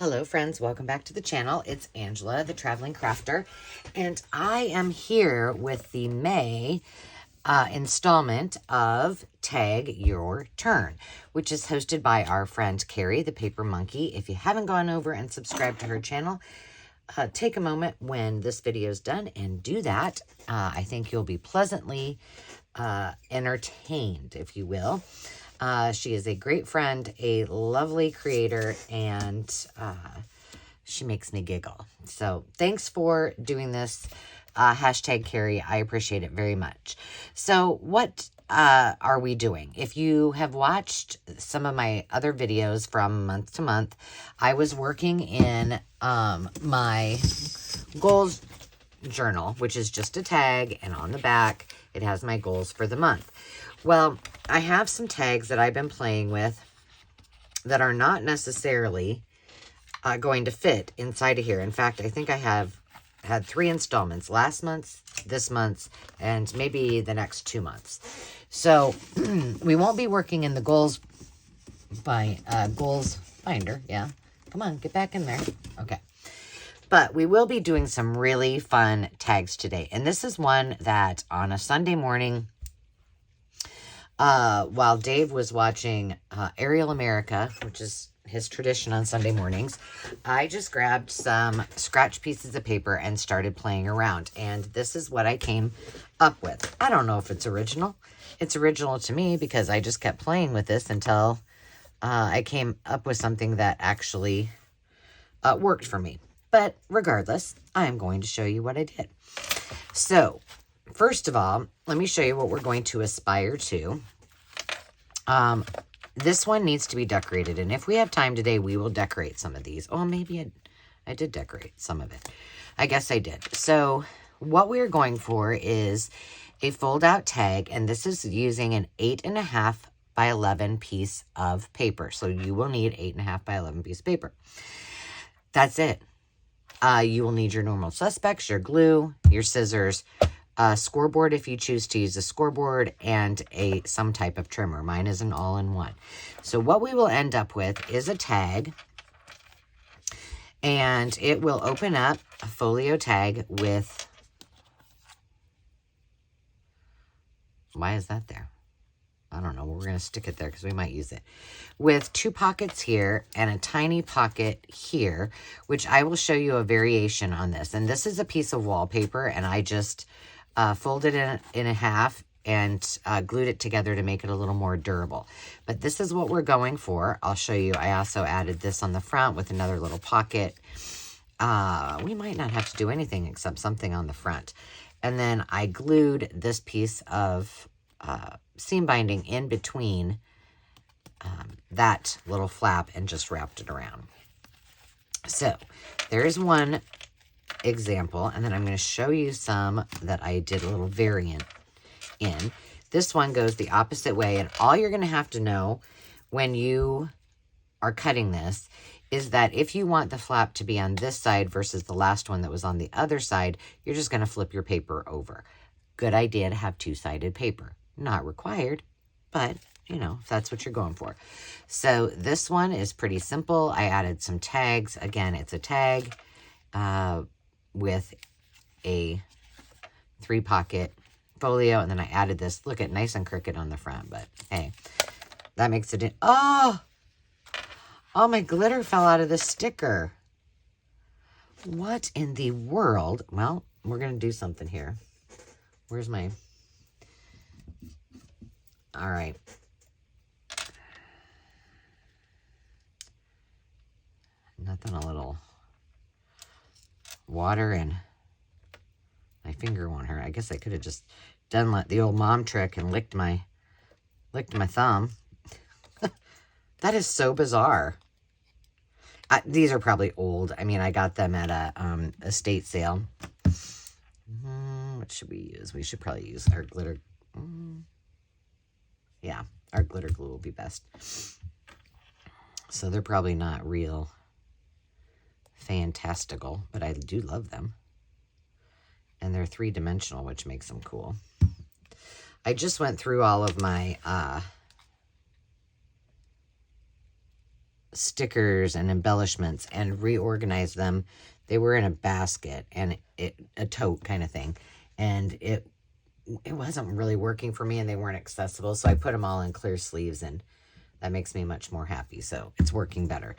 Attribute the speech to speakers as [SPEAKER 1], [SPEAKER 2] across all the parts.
[SPEAKER 1] Hello friends, welcome back to the channel. It's Angela, the Traveling Crafter, and I am here with the May installment of Tag Your Turn, which is hosted by our friend Carrie, the Paper Monkey. If you haven't gone over and subscribed to her channel, take a moment when this video is done and do that. I think you'll be pleasantly entertained, if you will. She is a great friend, a lovely creator, and she makes me giggle. So thanks for doing this. Hashtag Carrie, I appreciate it very much. So what are we doing? If you have watched some of my other videos from month to month, I was working in my goals journal, which is just a tag, and on the back it has my goals for the month. Well, I have some tags that I've been playing with that are not necessarily going to fit inside of here. In fact, I think I have had 3 installments: last month's, this month's, and maybe the next 2 months. So we won't be working in the goals binder. Yeah, come on, get back in there. Okay. But we will be doing some really fun tags today. And this is one that on a Sunday morning, while Dave was watching Aerial America, which is his tradition on Sunday mornings, I just grabbed some scratch pieces of paper and started playing around. And this is what I came up with. I don't know if it's original. It's original to me because I just kept playing with this until I came up with something that actually worked for me. But regardless, I am going to show you what I did. So, first of all, let me show you what we're going to aspire to. This one needs to be decorated, and if we have time today, we will decorate some of these. Oh, maybe I did decorate some of it. I guess I did. So, what we're going for is a fold-out tag, and this is using an 8.5 by 11 piece of paper. So, you will need 8.5 by 11 piece of paper. That's it. You will need your normal suspects, your glue, your scissors, a scoreboard if you choose to use a scoreboard, and some type of trimmer. Mine is an all-in-one. So what we will end up with is a tag, and it will open up a folio tag with... Why is that there? I don't know. We're going to stick it there because we might use it. With 2 pockets here and a tiny pocket here, which I will show you a variation on this. And this is a piece of wallpaper, and I just folded it in half and glued it together to make it a little more durable. But this is what we're going for. I'll show you. I also added this on the front with another little pocket. We might not have to do anything except something on the front. And then I glued this piece of seam binding in between that little flap and just wrapped it around. So there's one example, and then I'm going to show you some that I did a little variant in. This one goes the opposite way, and all you're going to have to know when you are cutting this is that if you want the flap to be on this side versus the last one that was on the other side, you're just going to flip your paper over. Good idea to have 2-sided paper. Not required, but, you know, if that's what you're going for. So this one is pretty simple. I added some tags. Again, it's a tag with a 3-pocket folio, and then I added this. Look at nice and crooked on the front, but hey, that makes it... Oh, my glitter fell out of the sticker. What in the world? Well, we're going to do something here. Where's my... All right. Nothing a little water and my finger won't hurt. I guess I could have just done the old mom trick and licked my thumb. That is so bizarre. These are probably old. I mean, I got them at a estate sale. What should we use? We should probably use our glitter. Yeah, our glitter glue will be best. So they're probably not real fantastical, but I do love them. And they're 3-dimensional, which makes them cool. I just went through all of my stickers and embellishments and reorganize them. They were in a basket and a tote kind of thing. And it wasn't really working for me and they weren't accessible. So I put them all in clear sleeves and that makes me much more happy. So it's working better,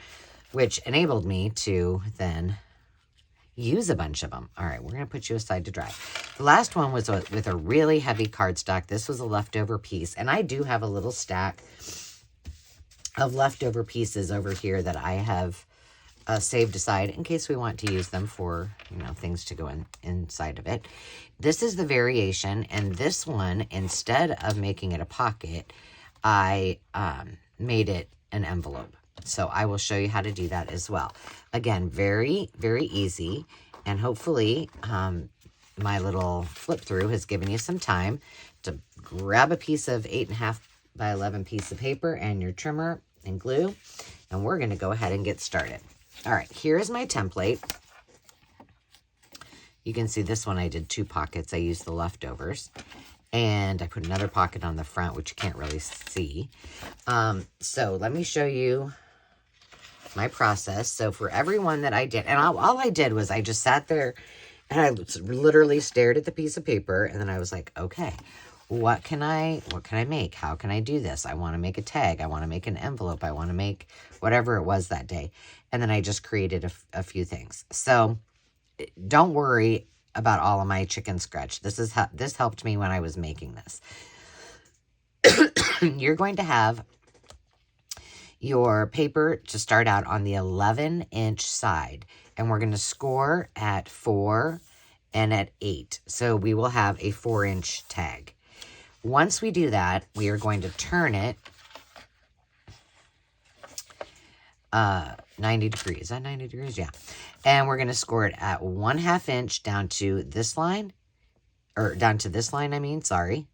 [SPEAKER 1] which enabled me to then use a bunch of them. All right, we're going to put you aside to dry. The last one was with a really heavy cardstock. This was a leftover piece. And I do have a little stack of leftover pieces over here that I have saved aside in case we want to use them for, things to go inside of it. This is the variation, and this one, instead of making it a pocket, I made it an envelope. So I will show you how to do that as well. Again, very, very easy, and hopefully my little flip through has given you some time to grab a piece of 8.5 by 11 piece of paper and your trimmer and glue, and we're going to go ahead and get started. All right, here is my template. You can see this one I did 2 pockets. I used the leftovers. And I put another pocket on the front, which you can't really see. So let me show you my process. So for every one that I did, and all I did was I just sat there and I literally stared at the piece of paper. And then I was like, okay, what can I make? How can I do this? I want to make a tag. I want to make an envelope. I want to make whatever it was that day. And then I just created a few things. So don't worry about all of my chicken scratch. This helped me when I was making this. You're going to have your paper to start out on the 11-inch side. And we're going to score at 4 and at 8. So we will have a 4-inch tag. Once we do that, we are going to turn it 90 degrees. Is that 90 degrees? Yeah. And we're going to score it at 1/2 inch down to this line, or down to this line, sorry.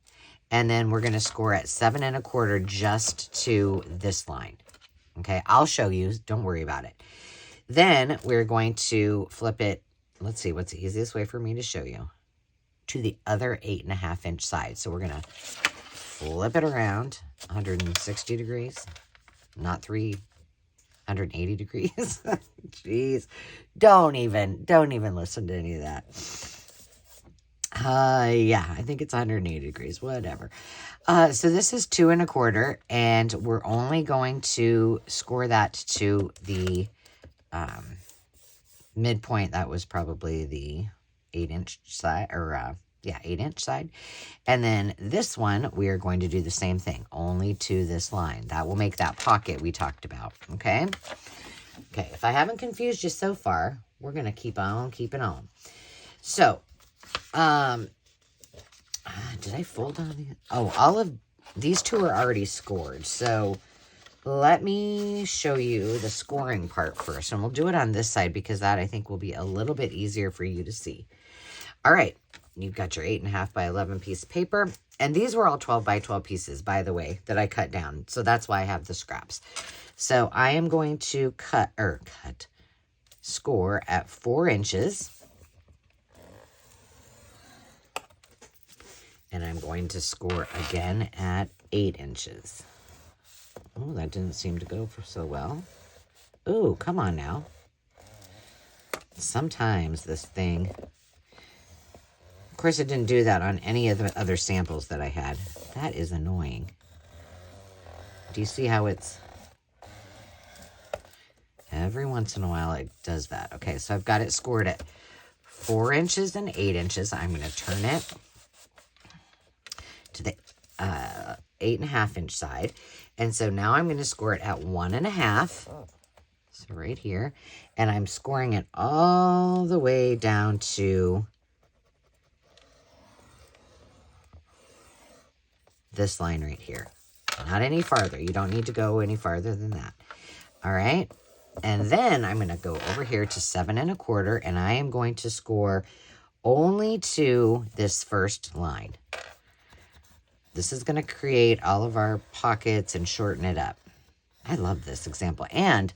[SPEAKER 1] And then we're going to score at 7 1/4 just to this line. Okay, I'll show you. Don't worry about it. Then we're going to flip it. Let's see, what's the easiest way for me to show you? To the other 8.5 inch side. So we're going to flip it around 160 degrees, not 380 degrees. Jeez, don't even listen to any of that. Yeah, I think it's 180 degrees, whatever. So this is 2 1/4, and we're only going to score that to the midpoint. That was probably the 8-inch side, or 8-inch side. And then this one, we are going to do the same thing, only to this line. That will make that pocket we talked about, okay? Okay, if I haven't confused you so far, we're going to keep on keeping on. So, did I fold on these? Oh, all of these 2 are already scored. So let me show you the scoring part first. And we'll do it on this side because that I think will be a little bit easier for you to see. All right, you've got your 8.5 by 11 piece of paper. And these were all 12 by 12 pieces, by the way, that I cut down. So that's why I have the scraps. So I am going to score at 4 inches. And I'm going to score again at 8 inches. Oh, that didn't seem to go for so well. Oh, come on now. Sometimes this thing... Of course, it didn't do that on any of the other samples that I had. That is annoying. Do you see how it's... Every once in a while, it does that. Okay, so I've got it scored at 4 inches and 8 inches. I'm going to turn it to the 8.5 inch side. And so now I'm going to score it at 1 1/2. So right here. And I'm scoring it all the way down to this line right here. Not any farther. You don't need to go any farther than that. All right. And then I'm going to go over here to 7 1/4, and I am going to score only to this first line. This is going to create all of our pockets and shorten it up. I love this example. And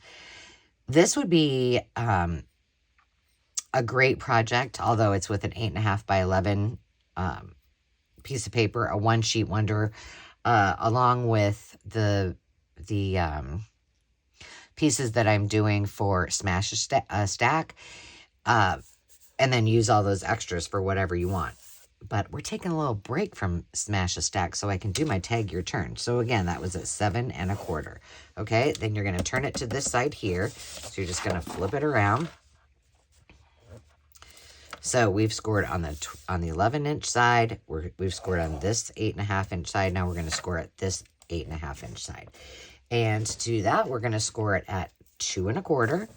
[SPEAKER 1] this would be a great project, although it's with an 8.5 by 11 piece of paper, a one-sheet wonder, along with the pieces that I'm doing for Smash a Stack, and then use all those extras for whatever you want. But we're taking a little break from Smash a Stack so I can do my tag your turn. So again, that was at 7 1/4. Okay, then you're going to turn it to this side here. So you're just going to flip it around. So we've scored on the 11-inch side. We've scored on this 8.5-inch side. Now we're going to score at this 8.5-inch side. And to do that, we're going to score it at 2 1/4.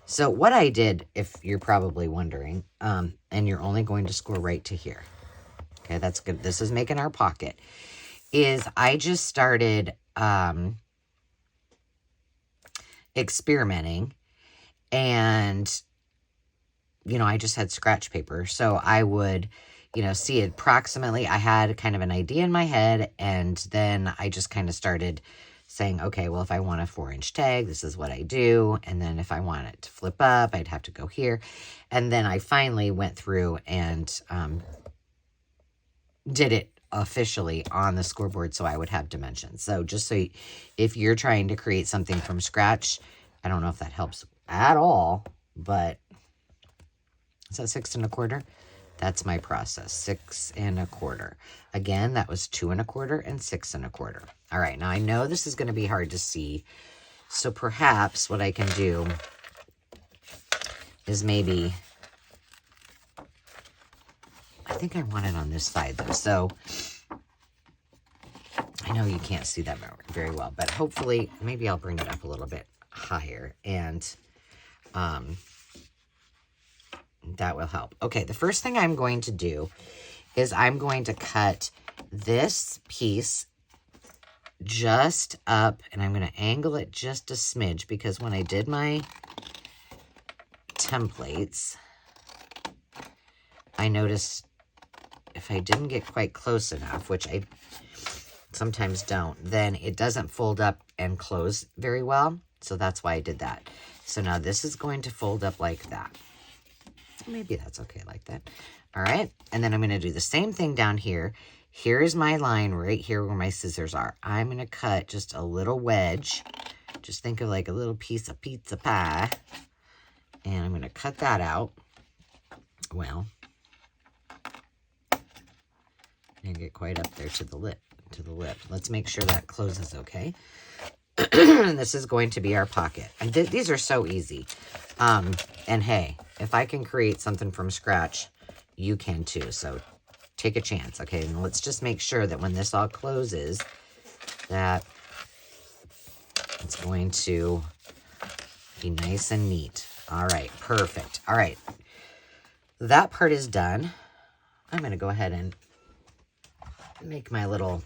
[SPEAKER 1] So what I did, if you're probably wondering, and you're only going to score right to here. Okay, that's good. This is making our pocket. Is I just started experimenting, and you know, I just had scratch paper. So I would, you know, see approximately, I had kind of an idea in my head, and then I just kind of started saying, okay, well, if I want a 4-inch tag, this is what I do. And then if I want it to flip up, I'd have to go here. And then I finally went through and did it officially on the scoreboard so I would have dimensions. So just so if you're trying to create something from scratch, I don't know if that helps at all, but is that 6 1/4? That's my process, 6 1/4. Again, that was 2 1/4 and 6 1/4. All right, now I know this is going to be hard to see, so perhaps what I can do is maybe, I think I want it on this side though, so I know you can't see that very well, but hopefully, maybe I'll bring it up a little bit higher, and that will help. Okay, the first thing I'm going to do is I'm going to cut this piece just up, and I'm going to angle it just a smidge, because when I did my templates, I noticed if I didn't get quite close enough, which I sometimes don't, then it doesn't fold up and close very well. So that's why I did that. So now this is going to fold up like that. Maybe that's okay like that. All right. And then I'm going to do the same thing down here. Here's my line right here where my scissors are. I'm going to cut just a little wedge. Just think of like a little piece of pizza pie. And I'm going to cut that out. Well, and get quite up there to the lip. Let's make sure that closes okay. This is going to be our pocket. And these are so easy. And hey, if I can create something from scratch, you can too. So take a chance. Okay, and let's just make sure that when this all closes, that it's going to be nice and neat. All right, perfect. All right, that part is done. I'm going to go ahead and make my little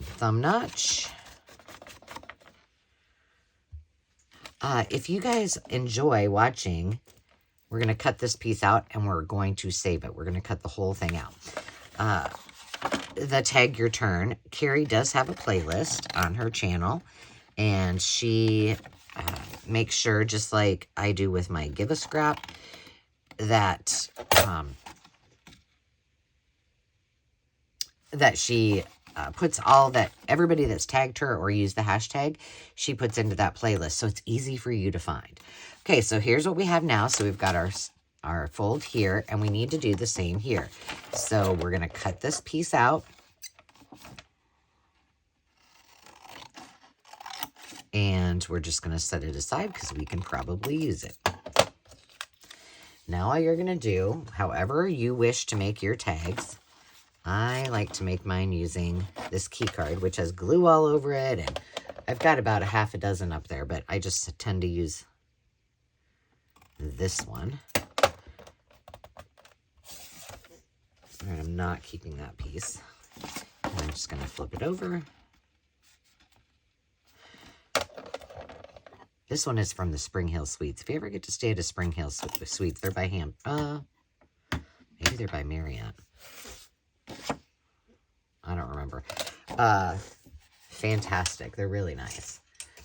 [SPEAKER 1] thumb notch. If you guys enjoy watching, we're going to cut this piece out and we're going to save it. We're going to cut the whole thing out. The Tag Your Turn, Carrie does have a playlist on her channel, and she makes sure, just like I do with my Give a Scrap, that that she puts all that, everybody that's tagged her or used the hashtag, she puts into that playlist, so it's easy for you to find. Okay, so here's what we have now. So we've got our fold here, and we need to do the same here. So we're going to cut this piece out. And we're just going to set it aside because we can probably use it. Now all you're going to do, however you wish to make your tags, I like to make mine using this key card, which has glue all over it, and I've got about a half a dozen up there, but I just tend to use this one. And I'm not keeping that piece. And I'm just going to flip it over. This one is from the Spring Hill Suites. If you ever get to stay at a Spring Hill Suites, they're by maybe they're by Marriott. I don't remember. Fantastic. They're really nice.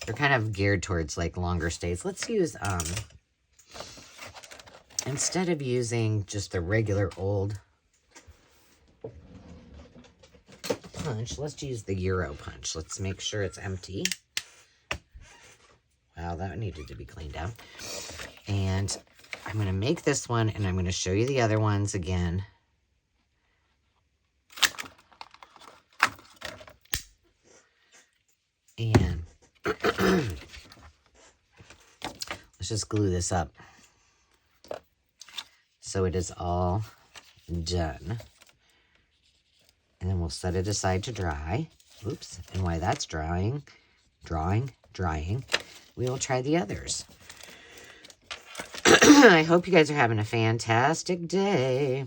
[SPEAKER 1] They're kind of geared towards like longer stays. Let's use, instead of using just the regular old punch. Let's use the Euro punch. Let's make sure it's empty. Wow, that needed to be cleaned out. And I'm going to make this one, and I'm going to show you the other ones again. And let's just glue this up so it is all done. And then we'll set it aside to dry. Oops. And while that's drying, we will try the others. I hope you guys are having a fantastic day.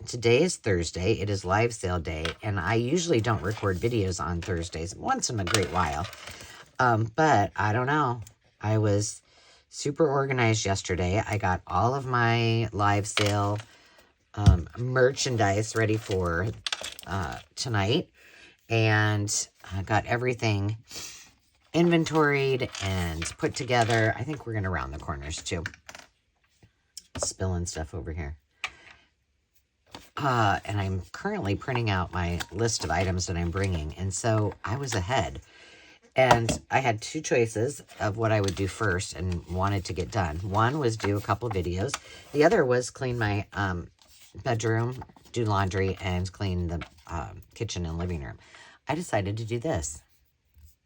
[SPEAKER 1] Today is Thursday. It is live sale day. And I usually don't record videos on Thursdays, once in a great while. But I don't know. I was super organized yesterday. I got all of my live sale merchandise ready for tonight. And I got everything inventoried and put together. I think we're going to round the corners too. Spilling stuff over here. And I'm currently printing out my list of items that I'm bringing. And so I was ahead. And I had two choices of what I would do first and wanted to get done. One was do a couple videos. The other was clean my bedroom, do laundry, and clean the kitchen and living room. I decided to do this.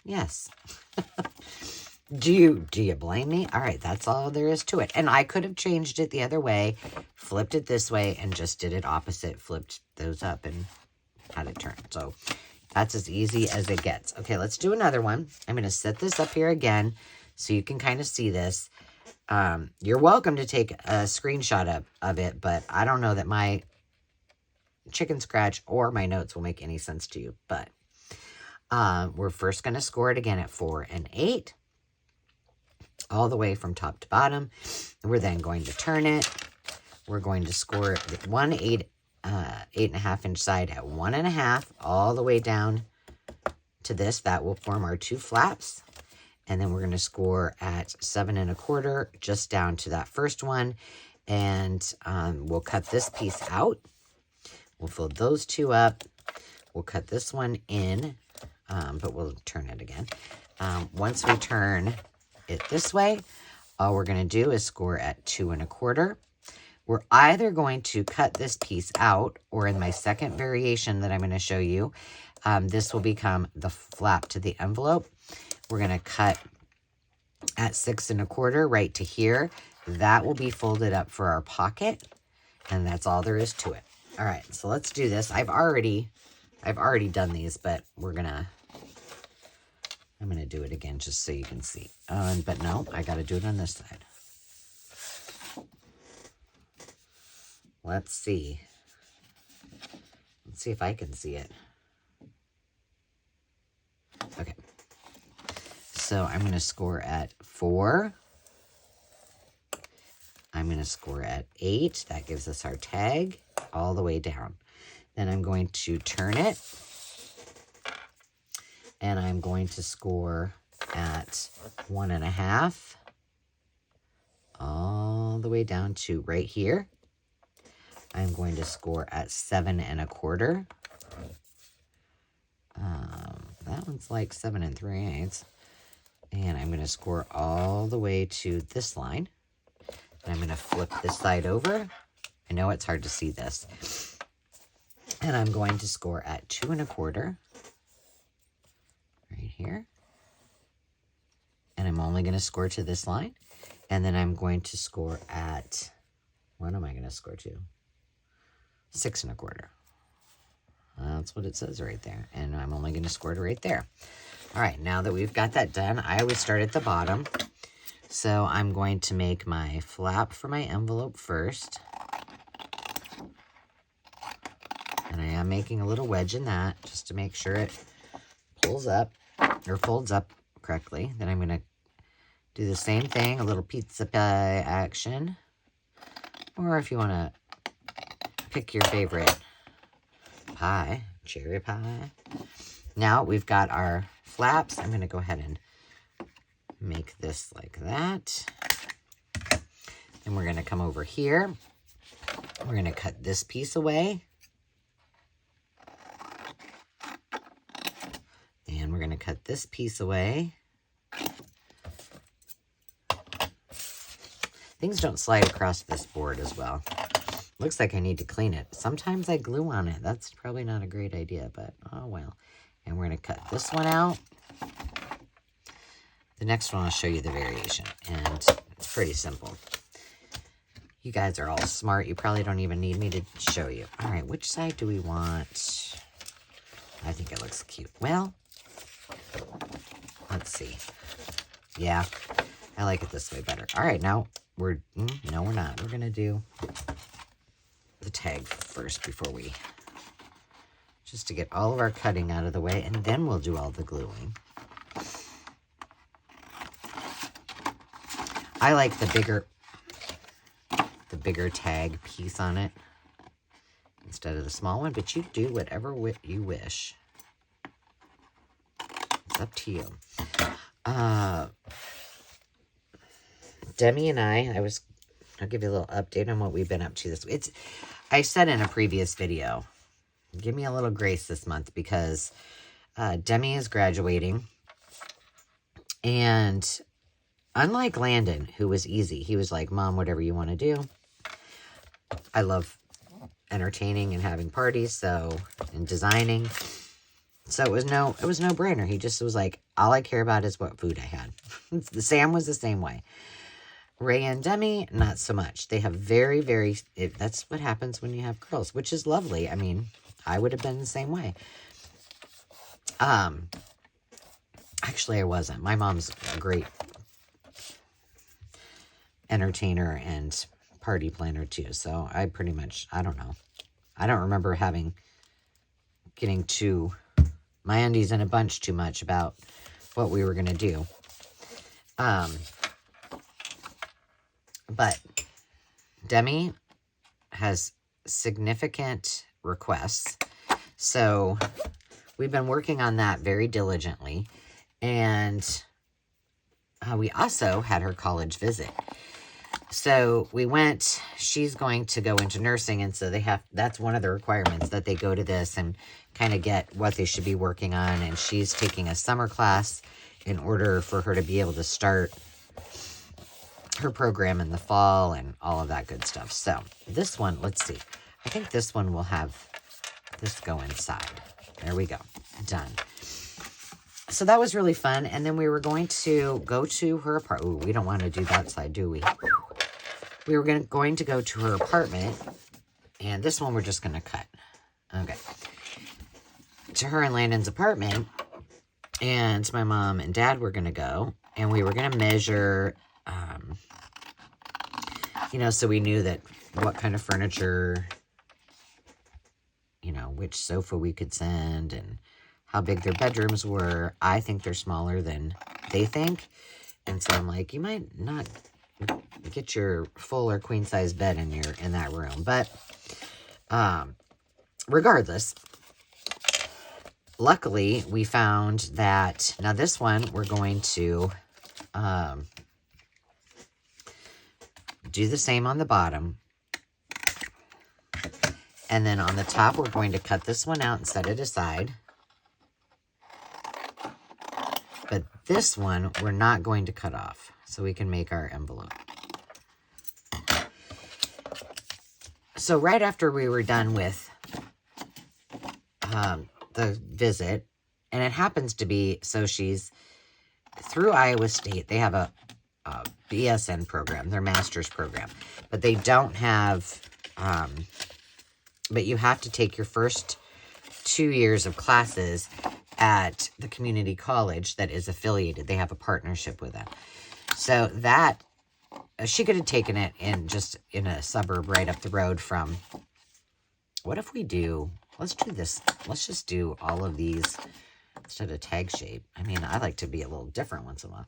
[SPEAKER 1] Yes. Do you blame me? All right, that's all there is to it. And I could have changed it the other way, flipped it this way, and just did it opposite, flipped those up and had it turn. So that's as easy as it gets. Okay, let's do another one. I'm going to set this up here again so you can kind of see this. You're welcome to take a screenshot of it, but I don't know that my chicken scratch or my notes will make any sense to you. But we're first going to score it again at 4 and 8. All the way from top to bottom. We're then going to turn it. We're going to score one 8.5 inch side at 1.5 all the way down to this. That will form our 2 flaps. And then we're going to score at 7.25 just down to that first one. And we'll cut this piece out. We'll fill those 2 up. We'll cut this one in, but we'll turn it again. Once we turn it this way, all we're going to do is score at 2.25. We're either going to cut this piece out, or in my second variation that I'm going to show you, this will become the flap to the envelope. We're going to cut at 6.25 right to here. That will be folded up for our pocket, and that's all there is to it. All right, so let's do this. I've already done these, but I'm going to do it again just so you can see. But no, I got to do it on this side. Let's see. Let's see if I can see it. Okay. So I'm going to score at 4. I'm going to score at 8. That gives us our tag all the way down. Then I'm going to turn it. And I'm going to score at 1.5 all the way down to right here. I'm going to score at 7.25. That one's like 7 3/8. And I'm going to score all the way to this line. And I'm going to flip this side over. I know it's hard to see this. And I'm going to score at 2.25. Right here. And I'm only going to score to this line. And then I'm going to score at, what am I going to score to? 6.25. That's what it says right there. And I'm only going to score to right there. All right, now that we've got that done, I always start at the bottom. So I'm going to make my flap for my envelope first. And I am making a little wedge in that just to make sure it pulls up or folds up correctly. Then I'm going to do the same thing, a little pizza pie action. Or if you want to pick your favorite pie, cherry pie. Now we've got our flaps. I'm going to go ahead and make this like that. Then we're going to come over here. We're going to cut this piece away. going to cut this piece away. Things don't slide across this board as well. Looks like I need to clean it. Sometimes I glue on it. That's probably not a great idea, but oh well. And we're going to cut this one out. The next one I'll show you the variation, and it's pretty simple. You guys are all smart. You probably don't even need me to show you. All right, which side do we want? I think it looks cute. Well, let's see. Yeah, I like it this way better. All right, now no, we're not. We're going to do the tag first before we, just to get all of our cutting out of the way, and then we'll do all the gluing. I like the bigger tag piece on it instead of the small one, but you do whatever you wish. It's up to you. Demi and I'll give you a little update on what we've been up to this week. I said in a previous video, give me a little grace this month because Demi is graduating, and unlike Landon, who was easy, he was like, Mom, whatever you want to do. I love entertaining and having parties, and designing. So it was no brainer. He just was like, all I care about is what food I had. Sam was the same way. Ray and Demi, not so much. They have that's what happens when you have girls, which is lovely. I mean, I would have been the same way. Actually, I wasn't. My mom's a great entertainer and party planner too. So I pretty much, I don't know. I don't remember getting my undies in a bunch too much about what we were going to do. But Demi has significant requests. So we've been working on that very diligently. And we also had her college visit. So we went, she's going to go into nursing, and so that's one of the requirements, that they go to this and kind of get what they should be working on. And she's taking a summer class in order for her to be able to start her program in the fall and all of that good stuff. So this one, let's see. I think this one will have this go inside. There we go. Done. So that was really fun. And then we were going to go to her apartment. Ooh, we don't want to do that side, do we? We were going to go to her apartment. And this one we're just going to cut. Okay. To her and Landon's apartment. And my mom and dad were going to go. And we were going to measure, so we knew that what kind of furniture, which sofa we could send and how big their bedrooms were. I think they're smaller than they think. And so I'm like, you might not get your full or queen size bed in that room. But regardless, luckily we found that, now this one we're going to do the same on the bottom. And then on the top, we're going to cut this one out and set it aside. But this one, we're not going to cut off, so we can make our envelope. So right after we were done with the visit, and it happens to be, so she's through Iowa State. They have a BSN program, their master's program, but they don't have, but you have to take your first 2 years of classes at the community college that is affiliated. They have a partnership with them. So that, she could have taken it in a suburb right up the road from, what if we do, let's do this, let's just do all of these instead of tag shape. I mean, I like to be a little different once in a while,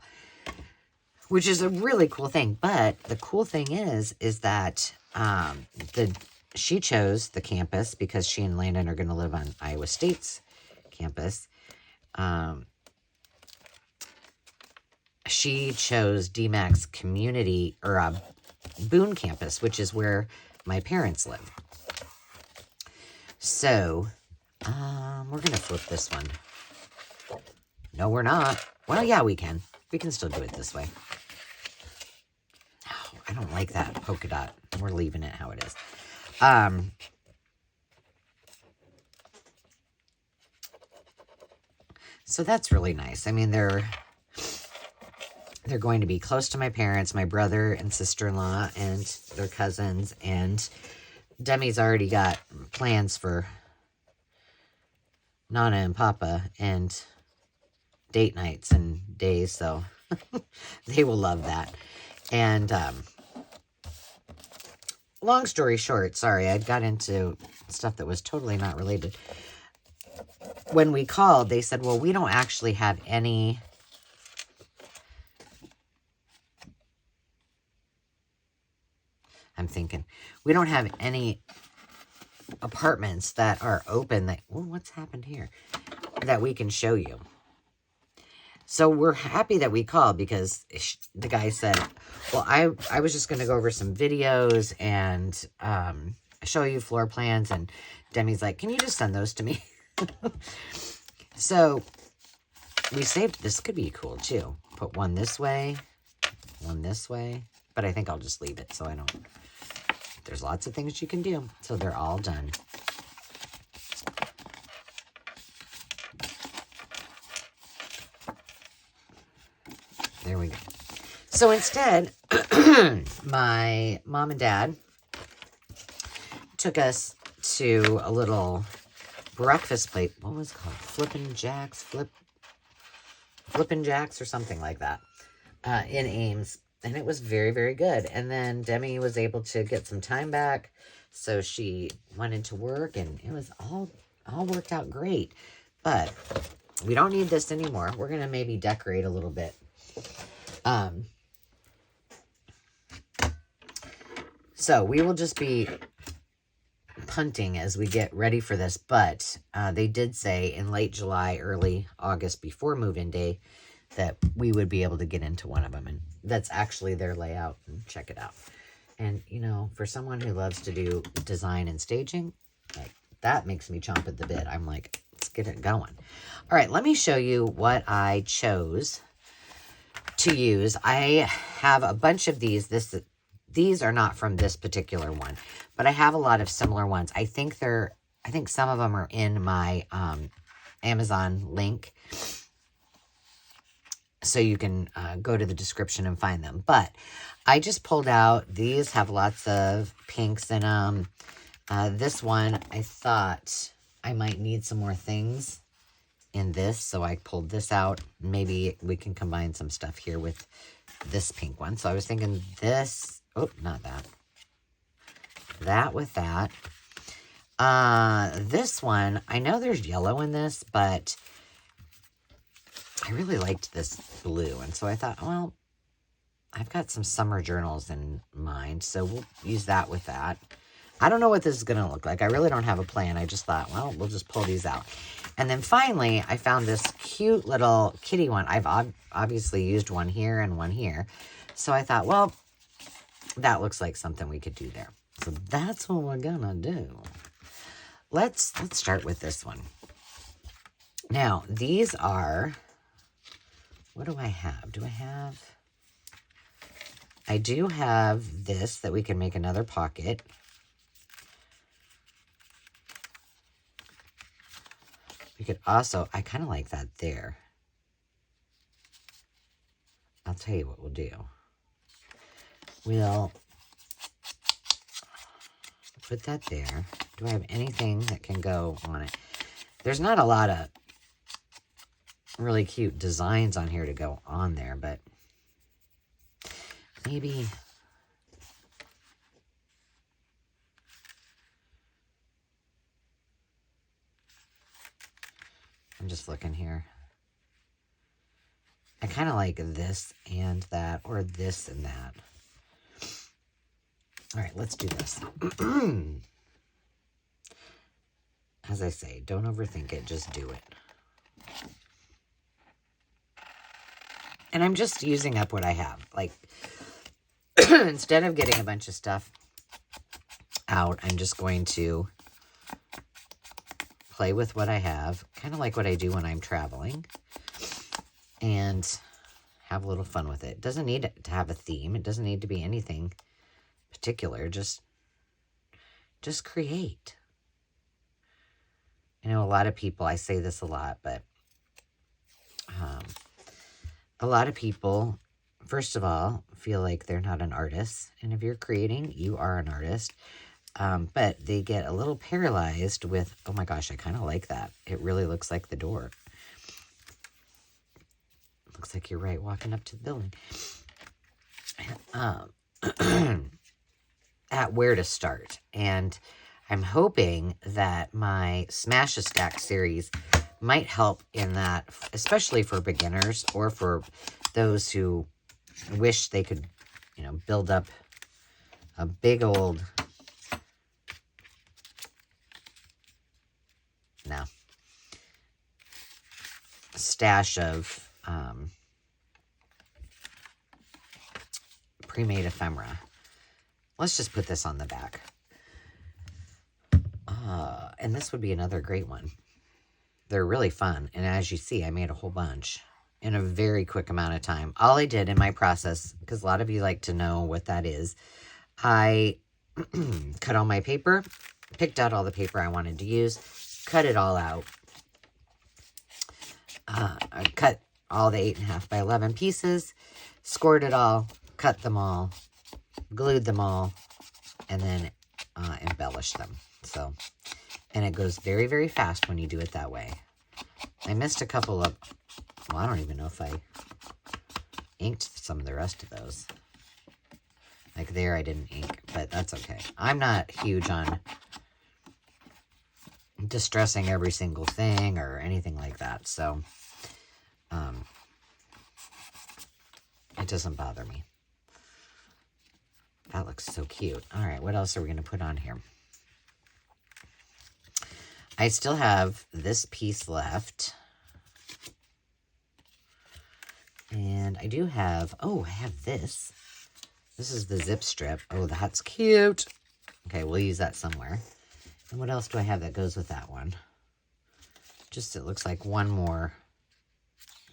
[SPEAKER 1] which is a really cool thing. But the cool thing is that she chose the campus because she and Landon are going to live on Iowa State's campus. She chose DMAC's community, or Boone campus, which is where my parents live. So, we're going to flip this one. No, we're not. Well, yeah, we can. We can still do it this way. Oh, I don't like that polka dot. We're leaving it how it is. So that's really nice. I mean, they're going to be close to my parents, my brother and sister-in-law, and their cousins. And Demi's already got plans for Nana and Papa and date nights and days, so they will love that. And long story short, sorry, I got into stuff that was totally not related. When we called, they said, well, we don't actually have any we don't have any apartments that are open that, oh, what's happened here, that we can show you. So we're happy that we called, because the guy said, well, I was just going to go over some videos and show you floor plans. And Demi's like, can you just send those to me? So we saved, this could be cool too. Put one this way, but I think I'll just leave it so I don't, there's lots of things you can do. So they're all done. There we go. So instead, my mom and dad took us to a little breakfast plate. What was it called? Flippin' Jacks or something like that, in Ames. And it was very, very good. And then Demi was able to get some time back. So she went into work, and it was all worked out great. But we don't need this anymore. We're going to maybe decorate a little bit. So we will just be punting as we get ready for this. But they did say in late July, early August, before move-in day, that we would be able to get into one of them. And that's actually their layout. And check it out. And, you know, for someone who loves to do design and staging, like, that makes me chomp at the bit. I'm like, let's get it going. All right, let me show you what I chose to use. I have a bunch of these. These are not from this particular one, but I have a lot of similar ones. I think some of them are in my Amazon link, so you can go to the description and find them. But I just pulled out, these have lots of pinks in them. This one, I thought I might need some more things in this, so I pulled this out. Maybe we can combine some stuff here with this pink one. So I was thinking this, oh, not that. That with that. This one, I know there's yellow in this, but I really liked this blue. And so I thought, well, I've got some summer journals in mind, so we'll use that with that. I don't know what this is going to look like. I really don't have a plan. I just thought, well, we'll just pull these out. And then finally, I found this cute little kitty one. I've obviously used one here and one here. So I thought, well, that looks like something we could do there. So that's what we're going to do. Let's start with this one. Now, these are, what do I have? I do have this that we can make another pocket. We could also, I kind of like that there. I'll tell you what we'll do. We'll put that there. Do I have anything that can go on it? There's not a lot of really cute designs on here to go on there, but maybe I'm just looking here. I kind of like this and that, or this and that. All right, let's do this. As I say, don't overthink it, just do it. And I'm just using up what I have. Like, instead of getting a bunch of stuff out, I'm just going to play with what I have. Kind of like what I do when I'm traveling. and have a little fun with it. It doesn't need to have a theme. It doesn't need to be anything particular. Just create. I know a lot of people, I say this a lot, but a lot of people, first of all, feel like they're not an artist. And if you're creating, you are an artist. But they get a little paralyzed with, oh my gosh, I kind of like that. It really looks like the door. Looks like you're right walking up to the building. At where to start. And I'm hoping that my Smash a Stack series might help in that, especially for beginners or for those who wish they could, you know, build up a big old, stash of pre-made ephemera. Let's just put this on the back. And this would be another great one. They're really fun. And as you see, I made a whole bunch in a very quick amount of time. All I did in my process, because a lot of you like to know what that is, I cut all my paper, picked out all the paper I wanted to use, cut it all out. I cut all the 8.5 by 11 pieces, scored it all, cut them all, glued them all, and then embellished them. So, and it goes very, very fast when you do it that way. I missed a couple of, well, I don't even know if I inked some of the rest of those. Like there, I didn't ink, but that's okay. I'm not huge on distressing every single thing or anything like that, so it doesn't bother me. That looks so cute. All right, what else are we going to put on here? I still have this piece left. And I do have, oh, I have this. This is the zip strip. Oh, that's cute. Okay, we'll use that somewhere. And what else do I have that goes with that one? Just, it looks like one more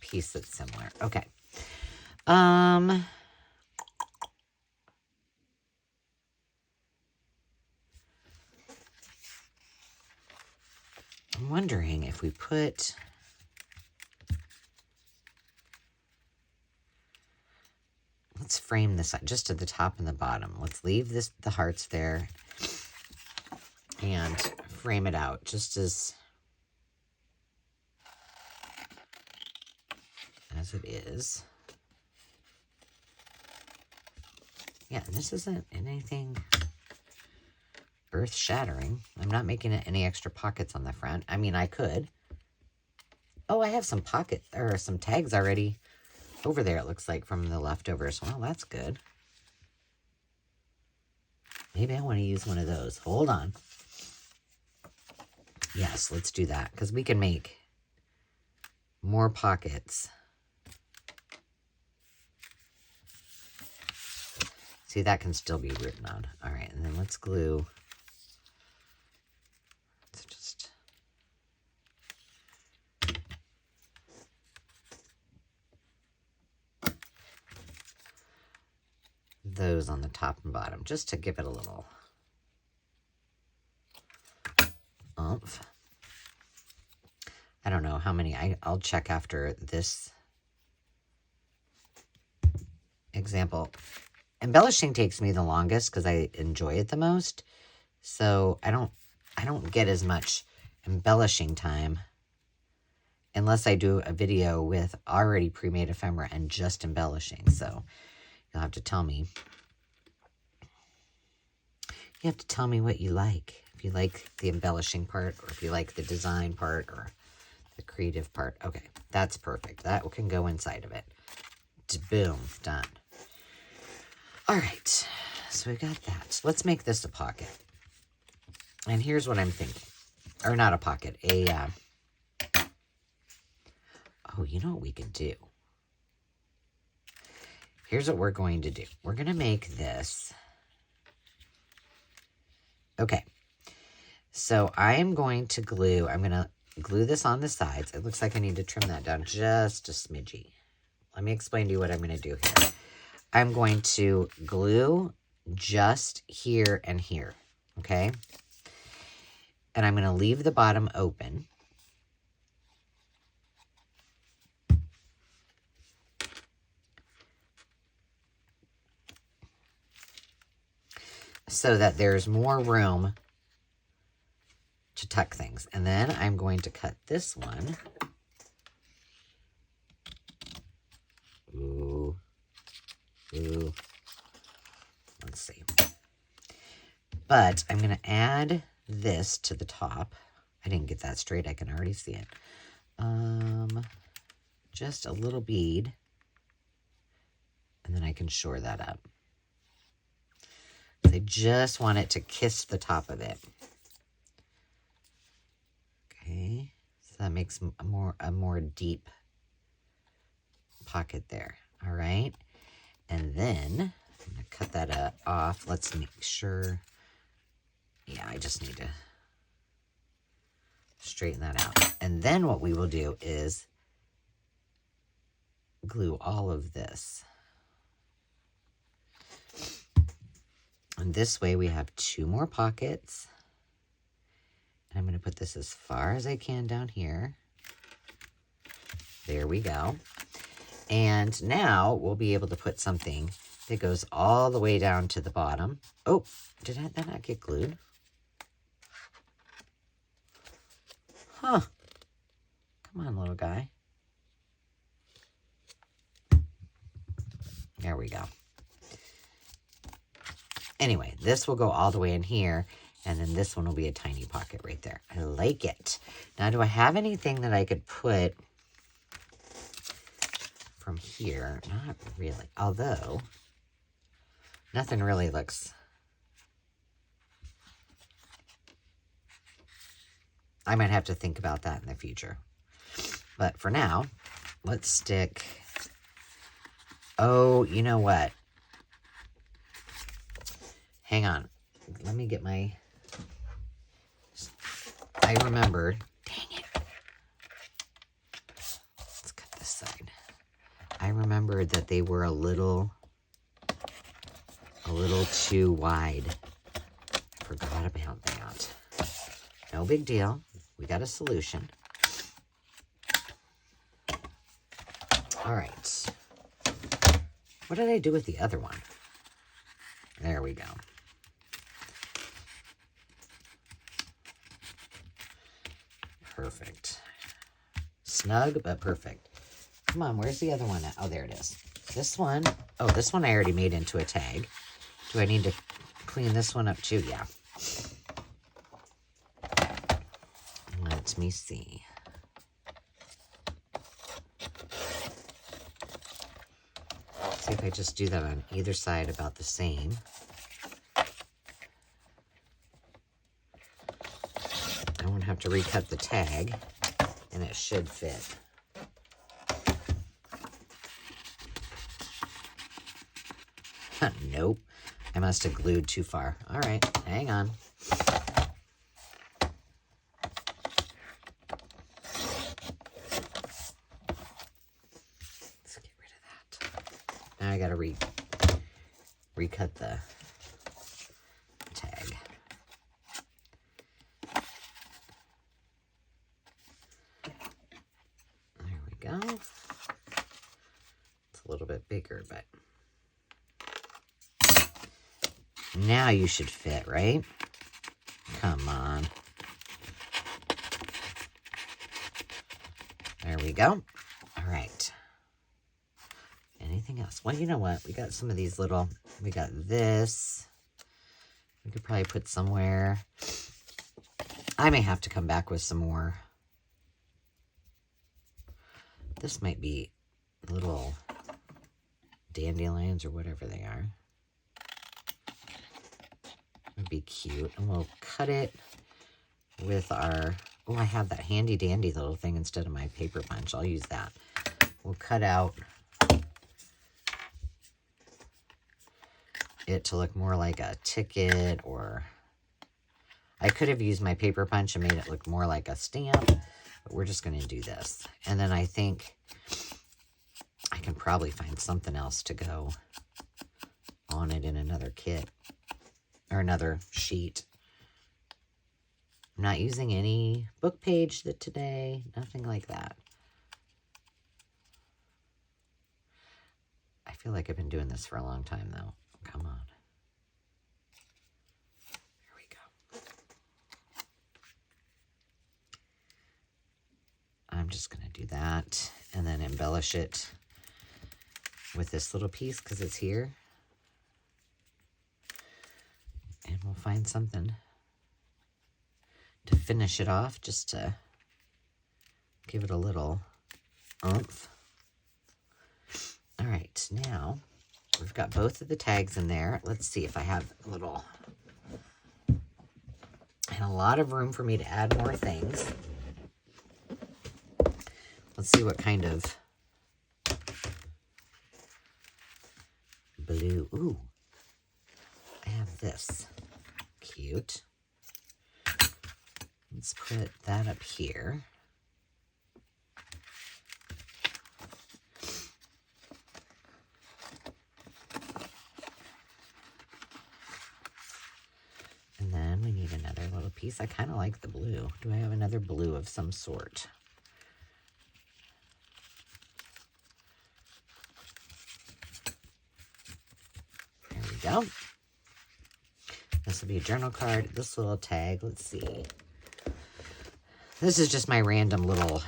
[SPEAKER 1] piece that's similar. Okay. I'm wondering if we put, let's frame this just at the top and the bottom. Let's leave this, the hearts there, and frame it out just as it is. Yeah, and this isn't anything earth-shattering. I'm not making it any extra pockets on the front. I mean, I could. Oh, I have some pocket, or some tags already over there, it looks like, from the leftovers. Well, that's good. Maybe I want to use one of those. Hold on. Yes, let's do that, because we can make more pockets. See, that can still be written on. All right, and then let's glue. Let's just... those on the top and bottom, just to give it a little oomph. I don't know how many. I'll check after this example. Embellishing takes me the longest because I enjoy it the most. So I don't get as much embellishing time unless I do a video with already pre-made ephemera and just embellishing. So you'll have to tell me. You have to tell me what you like. If you like the embellishing part, or if you like the design part, or the creative part. Okay, that's perfect. That can go inside of it. Boom, done. All right, so we got that. So let's make this a pocket. And here's what I'm thinking. Or not a pocket, oh, you know what we could do? Here's what we're going to do. We're going to make this. Okay, so I'm going to glue this on the sides. It looks like I need to trim that down just a smidgy. let me explain to you what I'm going to do here. I'm going to glue just here and here, okay? And I'm going to leave the bottom open. So that there's more room to tuck things. And then I'm going to cut this one. Ooh. Ooh. Let's see. But I'm going to add this to the top. I didn't get that straight. I can already see it. Just a little bead. And then I can shore that up. I just want it to kiss the top of it. Okay, so that makes a more deep pocket there. All right, and then I'm gonna cut that off. Let's make sure. Yeah, I just need to straighten that out. And then what we will do is glue all of this. And this way we have 2 more pockets. And I'm going to put this as far as I can down here. There we go. And now we'll be able to put something that goes all the way down to the bottom. Oh, did that not get glued? Huh. Come on, little guy. There we go. Anyway, this will go all the way in here, and then this one will be a tiny pocket right there. I like it. Now, do I have anything that I could put from here? Not really. Although, nothing really looks... I might have to think about that in the future. But for now, let's stick... Oh, you know what? Hang on. Let me get my... I remembered. Dang it. Let's cut this side. I remembered that they were a little too wide. I forgot about that. No big deal. We got a solution. All right. What did I do with the other one? There we go. Perfect. Snug, but perfect. Come on, where's the other one at? Oh, there it is. This one, oh, this one I already made into a tag. Do I need to clean this one up too? Yeah. Let me see. See if I just do that on either side about the same. I won't have to recut the tag, and it should fit. Nope. I must have glued too far. All right, hang on. Let's get rid of that. Now I gotta recut the tag. There we go. It's a little bit bigger, but now you should fit, right? Come on. There we go. All right. Anything else? Well, you know what? We got some of these little, we got this. We could probably put somewhere. I may have to come back with some more. This might be little dandelions or whatever they are. Would be cute. And we'll cut it with our... Oh, I have that handy dandy little thing instead of my paper punch. I'll use that. We'll cut out it to look more like a ticket, or I could have used my paper punch and made it look more like a stamp, but we're just going to do this. And then I think can probably find something else to go on it in another kit or another sheet. I'm not using any book page today, nothing like that. I feel like I've been doing this for a long time though. Come on. Here we go. I'm just going to do that and then embellish it with this little piece because it's here. And we'll find something to finish it off, just to give it a little oomph. All right, now we've got both of the tags in there. Let's see if I have a little, and a lot of room for me to add more things. Let's see what kind of blue. Ooh, I have this. Cute. Let's put that up here. And then we need another little piece. I kind of like the blue. Do I have another blue of some sort? There we go. This will be a journal card. This little tag, let's see. This is just my random little,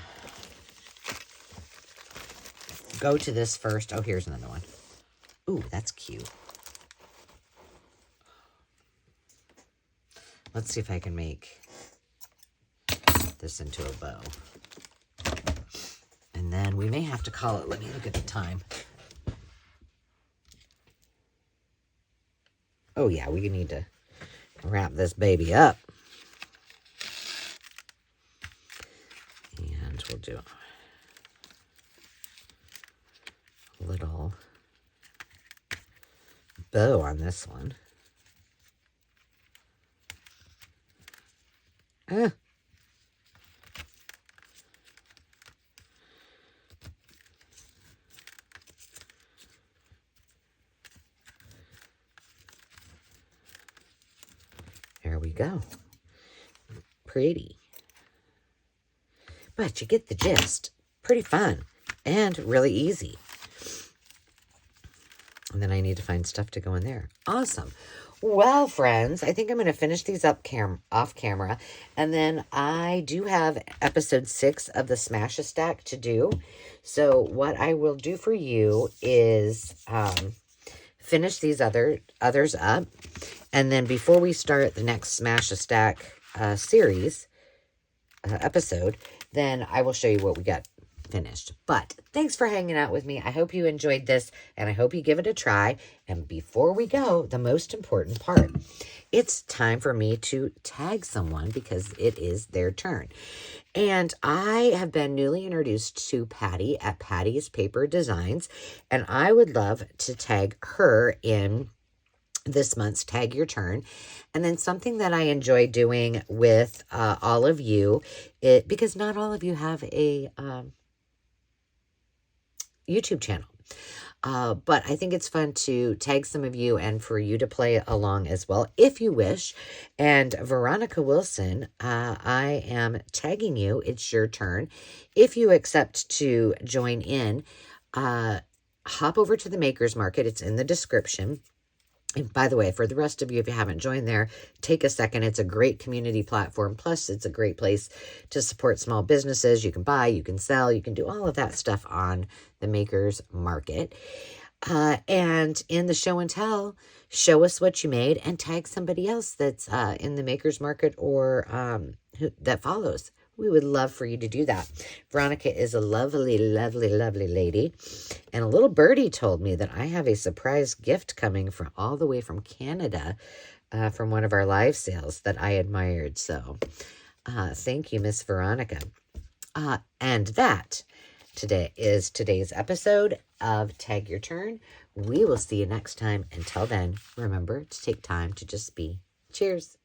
[SPEAKER 1] go to this first. Oh, here's another one. Ooh, that's cute. Let's see if I can make this into a bow. And then we may have to call it, let me look at the time. Oh yeah, we need to wrap this baby up. And we'll do a little bow on this one. There we go. Pretty. But you get the gist. Pretty fun and really easy. And then I need to find stuff to go in there. Awesome. Well, friends, I think I'm going to finish these up off camera. And then I do have episode 6 of the Smash-A-Stack to do. So what I will do for you is finish these others up. And then before we start the next Smash-A-Stack series episode, then I will show you what we got finished. But thanks for hanging out with me. I hope you enjoyed this, and I hope you give it a try. And before we go, the most important part, it's time for me to tag someone because it is their turn. And I have been newly introduced to Patty at Patty's Paper Designs, and I would love to tag her in this month's Tag Your Turn. And then something that I enjoy doing with all of you, because not all of you have a YouTube channel. But I think it's fun to tag some of you and for you to play along as well, if you wish. And Veronica Wilson, I am tagging you. It's your turn. If you accept to join in, hop over to the Makers Market. It's in the description. And by the way, for the rest of you, if you haven't joined there, take a second. It's a great community platform. Plus, it's a great place to support small businesses. You can buy, you can sell, you can do all of that stuff on the Makers Market. And in the show and tell, show us what you made and tag somebody else that's in the Makers Market or that follows. We would love for you to do that. Veronica is a lovely, lovely, lovely lady. And a little birdie told me that I have a surprise gift coming from all the way from Canada from one of our live sales that I admired. So thank you, Miss Veronica. And that today is today's episode of Tag Your Turn. We will see you next time. Until then, remember to take time to just be. Cheers.